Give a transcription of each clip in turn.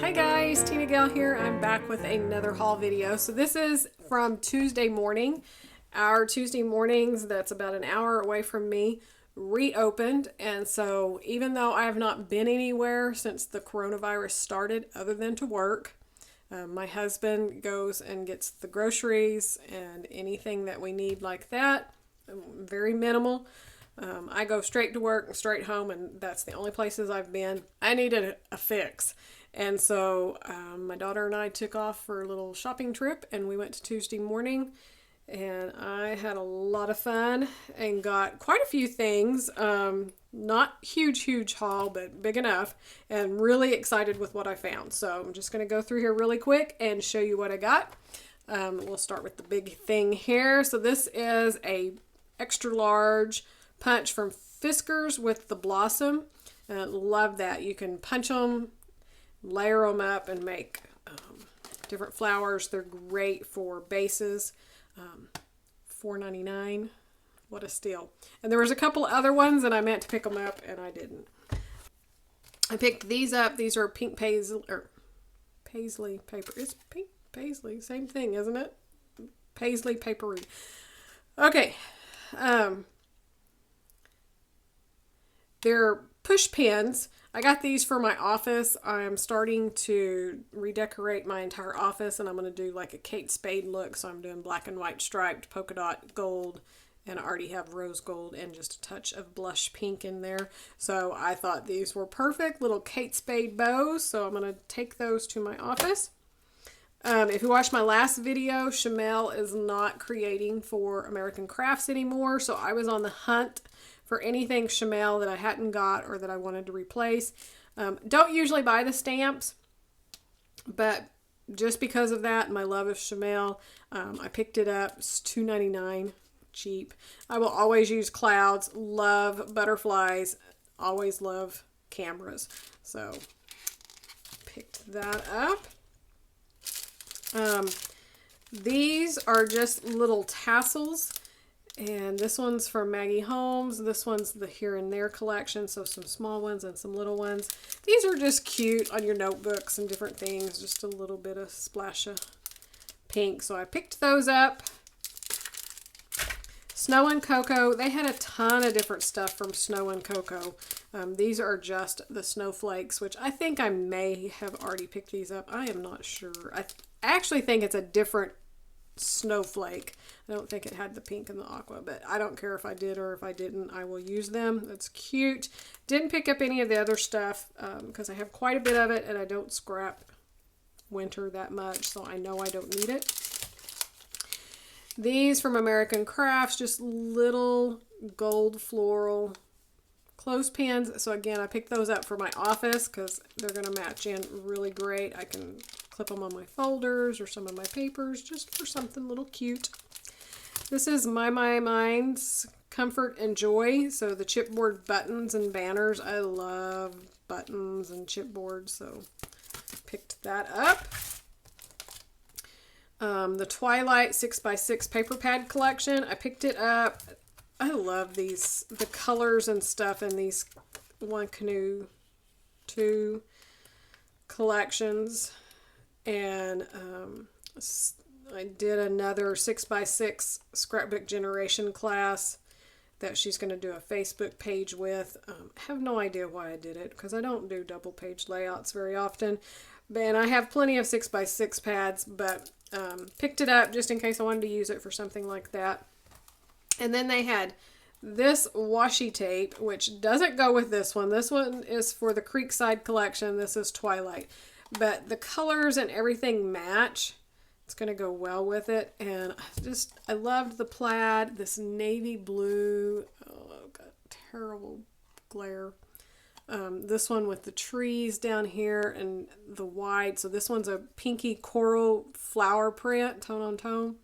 Hi guys, TinaGale here. I'm back with another haul video. So this is from Tuesday morning. Our Tuesday mornings, that's about an hour away from me, reopened. And so even though I have not been anywhere since the coronavirus started other than to work, my husband goes and gets the groceries and anything that we need like that. Very minimal. I go straight to work and straight home, and that's the only places I've been. I needed a fix. And so my daughter and I took off for a little shopping trip, and we went to Tuesday morning, and I had a lot of fun and got quite a few things. Not huge haul, but big enough, and really excited with what I found. So I'm just going to go through here really quick and show you what I got. We'll start with the big thing here. So this is a extra large punch from Fiskars with the Blossom. Love that. You can punch them, layer them up, and make different flowers. They're great for bases. $4.99. What a steal. And there was a couple other ones and I meant to pick them up and I didn't. I picked these up. These are pink paisley paper. It's pink paisley. Same thing, isn't it? Paisley papery. Okay. They're push pins. I got these for my office. I'm starting to redecorate my entire office, and I'm going to do like a Kate Spade look. So I'm doing black and white striped polka dot gold, and I already have rose gold and just a touch of blush pink in there. So I thought these were perfect little Kate Spade bows. So I'm going to take those to my office. If you watched my last video, Shamel is not creating for American Crafts anymore. So I was on the hunt for anything Shamel that I hadn't got or that I wanted to replace. Don't usually buy the stamps, but just because of that, my love of Shamel, I picked it up. It's $2.99, cheap. I will always use clouds, love butterflies, always love cameras. So picked that up. These are just little tassels. And this one's from Maggie Holmes. This one's the Here and There collection. So some small ones and some little ones. These are just cute on your notebooks and different things. Just a little bit of splash of pink. So I picked those up. Snow and Cocoa. They had a ton of different stuff from Snow and Cocoa. These are just the Snowflakes, which I think I may have already picked these up. I am not sure. I actually think it's a different Snowflake. I don't think it had the pink and the aqua, but I don't care if I did or if I didn't. I will use them. That's cute. Didn't pick up any of the other stuff because I have quite a bit of it and I don't scrap winter that much, so I know I don't need it. These from American Crafts, just little gold floral clothespins. So again, I picked those up for my office because they're going to match in really great. I can clip them on my folders or some of my papers just for something little cute. This is My Mind's Comfort and Joy. So the chipboard buttons and banners. I love buttons and chipboards, so picked that up. The Twilite 6x6 paper pad collection. I picked it up. I love these, the colors and stuff in these One Canoe 2 collections. And I did another 6x6 Scrapbook Generation class that she's going to do a Facebook page with. I have no idea why I did it because I don't do double page layouts very often. And I have plenty of 6x6 pads, but picked it up just in case I wanted to use it for something like that. And then they had this washi tape, which doesn't go with this one. This one is for the Creekside collection. This is Twilight. But the colors and everything match. It's going to go well with it. And I loved the plaid, this navy blue. Oh, I've got terrible glare. This one with the trees down here and the white. So this one's a pinky coral flower print, tone on tone.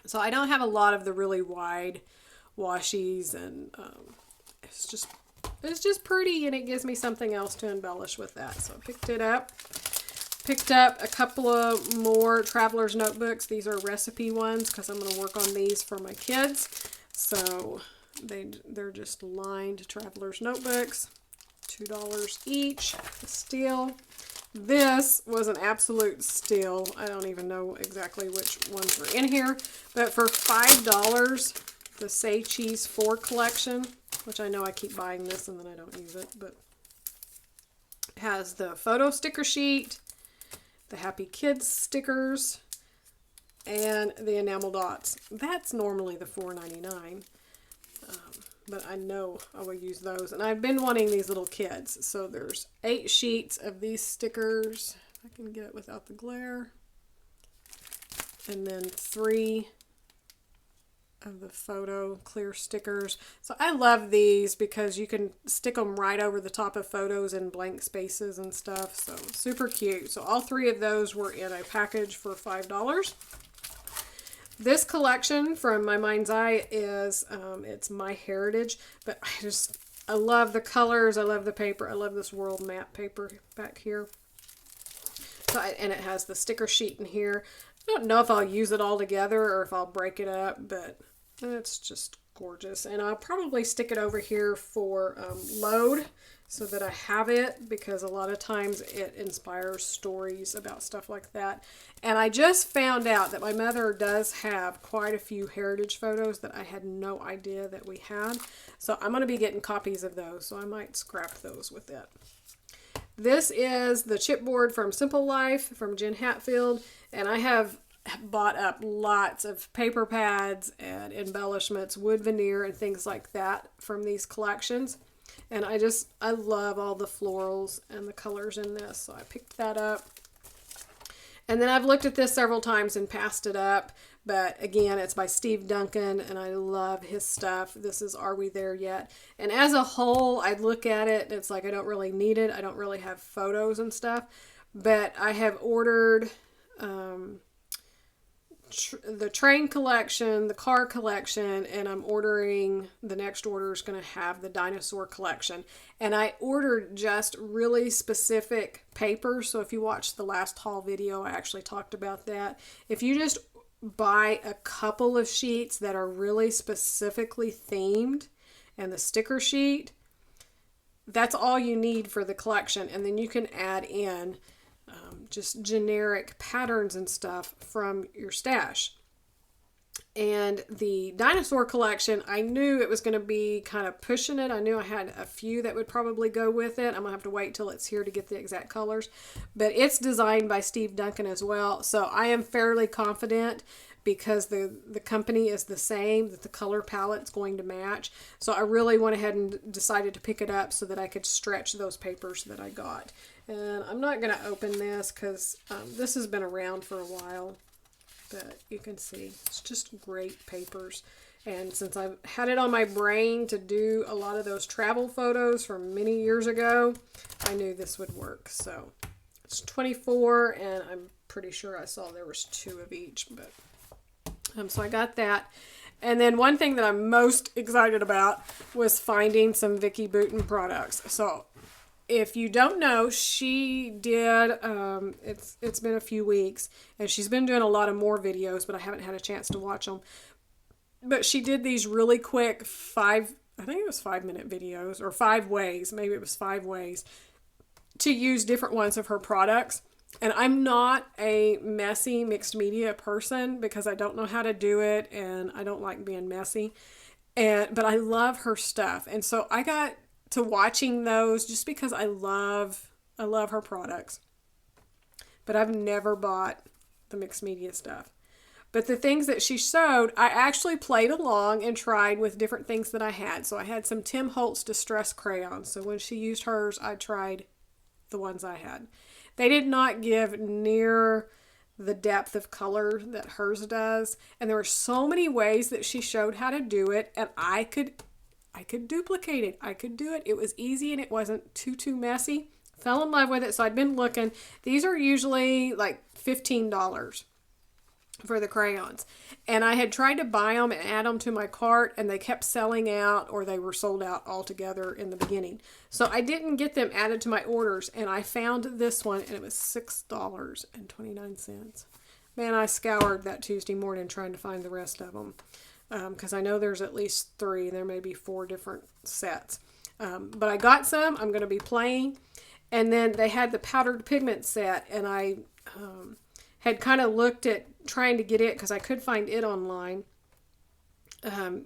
So I don't have a lot of the really wide washies, and it's just pretty, and it gives me something else to embellish with that. So I picked it up. Picked up a couple of more Traveler's Notebooks. These are recipe ones because I'm going to work on these for my kids. So they're just lined Traveler's Notebooks. $2 each. A steal. This was an absolute steal. I don't even know exactly which ones are in here, but for $5, the Say Cheese 4 collection, which I know I keep buying this and then I don't use it, but it has the photo sticker sheet, the Happy Kids stickers, and the enamel dots. That's normally the $4.99, but I know I will use those. And I've been wanting these little kids. So there's 8 sheets of these stickers. If I can get it without the glare. And then 3 of the photo clear stickers. So I love these because you can stick them right over the top of photos and blank spaces and stuff. So super cute. So all 3 of those were in a package for $5. This collection from My Mind's Eye is, it's My Heritage, but I love the colors, I love the paper, I love this world map paper back here. So and it has the sticker sheet in here. I don't know if I'll use it all together or if I'll break it up, but it's just gorgeous. And I'll probably stick it over here for load so that I have it, because a lot of times it inspires stories about stuff like that. And I just found out that my mother does have quite a few heritage photos that I had no idea that we had. So I'm going to be getting copies of those, so I might scrap those with it. This is the chipboard from Simple Life from Jen Hatfield, and I have bought up lots of paper pads and embellishments, wood veneer and things like that from these collections. And I love all the florals and the colors in this, so I picked that up. And then I've looked at this several times and passed it up, but again, it's by Steve Duncan, and I love his stuff. This is Are We There Yet? And as a whole, I look at it, and it's like I don't really need it. I don't really have photos and stuff, but I have ordered the train collection, the car collection, and I'm ordering, the next order is going to have the dinosaur collection. And I ordered just really specific papers. So if you watched the last haul video, I actually talked about that. If you just buy a couple of sheets that are really specifically themed and the sticker sheet, that's all you need for the collection. And then you can add in just generic patterns and stuff from your stash. And the dinosaur collection, I knew it was going to be kind of pushing it. I knew I had a few that would probably go with it. I'm going to have to wait till it's here to get the exact colors. But it's designed by Steve Duncan as well. So I am fairly confident, because the company is the same, that the color palette's going to match. So I really went ahead and decided to pick it up so that I could stretch those papers that I got. And I'm not going to open this because this has been around for a while. But you can see it's just great papers. And since I've had it on my brain to do a lot of those travel photos from many years ago, I knew this would work. So it's 24, and I'm pretty sure I saw there was 2 of each. But so I got that. And then one thing that I'm most excited about was finding some Vicky Boonton products. So if you don't know, she did, it's been a few weeks, and she's been doing a lot of more videos, but I haven't had a chance to watch them. But she did these really quick 5-minute videos, or 5 ways, maybe it was 5 ways, to use different ones of her products. And I'm not a messy mixed media person because I don't know how to do it, and I don't like being messy. But I love her stuff. And so I got to watching those just because I love her products. But I've never bought the mixed media stuff. But the things that she showed, I actually played along and tried with different things that I had. So I had some Tim Holtz Distress crayons. So when she used hers, I tried the ones I had. They did not give near the depth of color that hers does. And there were so many ways that she showed how to do it, and I could duplicate it. I could do it. It was easy, and it wasn't too messy. Fell in love with it, so I'd been looking. These are usually like $15 for the crayons. And I had tried to buy them and add them to my cart, and they kept selling out, or they were sold out altogether in the beginning. So I didn't get them added to my orders, and I found this one, and it was $6.29. Man, I scoured that Tuesday morning trying to find the rest of them, because I know there's at least 3. There may be 4 different sets. But I got some. I'm going to be playing. And then they had the powdered pigment set, and I had kind of looked at trying to get it because I could find it online,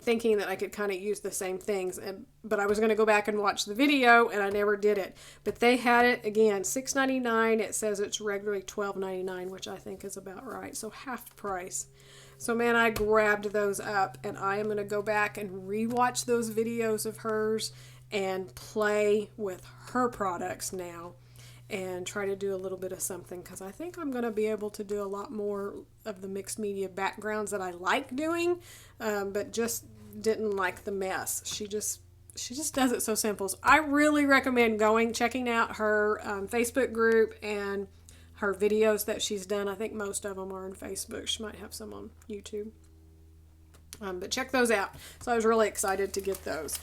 thinking that I could kind of use the same things. But I was going to go back and watch the video, and I never did it. But they had it, again, $6.99. It says it's regularly $12.99, which I think is about right. So half price. So, man, I grabbed those up, and I am going to go back and rewatch those videos of hers and play with her products now and try to do a little bit of something, because I think I'm going to be able to do a lot more of the mixed media backgrounds that I like doing, but just didn't like the mess. She just does it so simple. So I really recommend checking out her Facebook group and her videos that she's done. I think most of them are on Facebook. She might have some on YouTube. But check those out. So I was really excited to get those.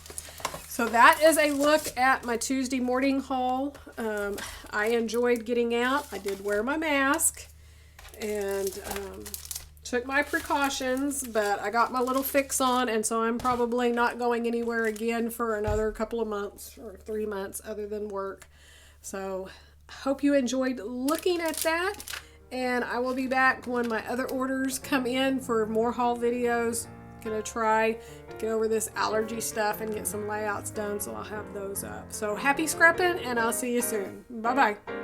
So that is a look at my Tuesday morning haul. I enjoyed getting out. I did wear my mask and took my precautions, but I got my little fix on, and so I'm probably not going anywhere again for another couple of months or 3 months other than work. So hope you enjoyed looking at that, and I will be back when my other orders come in for more haul videos. Gonna try to get over this allergy stuff and get some layouts done, so I'll have those up. So happy scrapping, and I'll see you soon. Bye bye.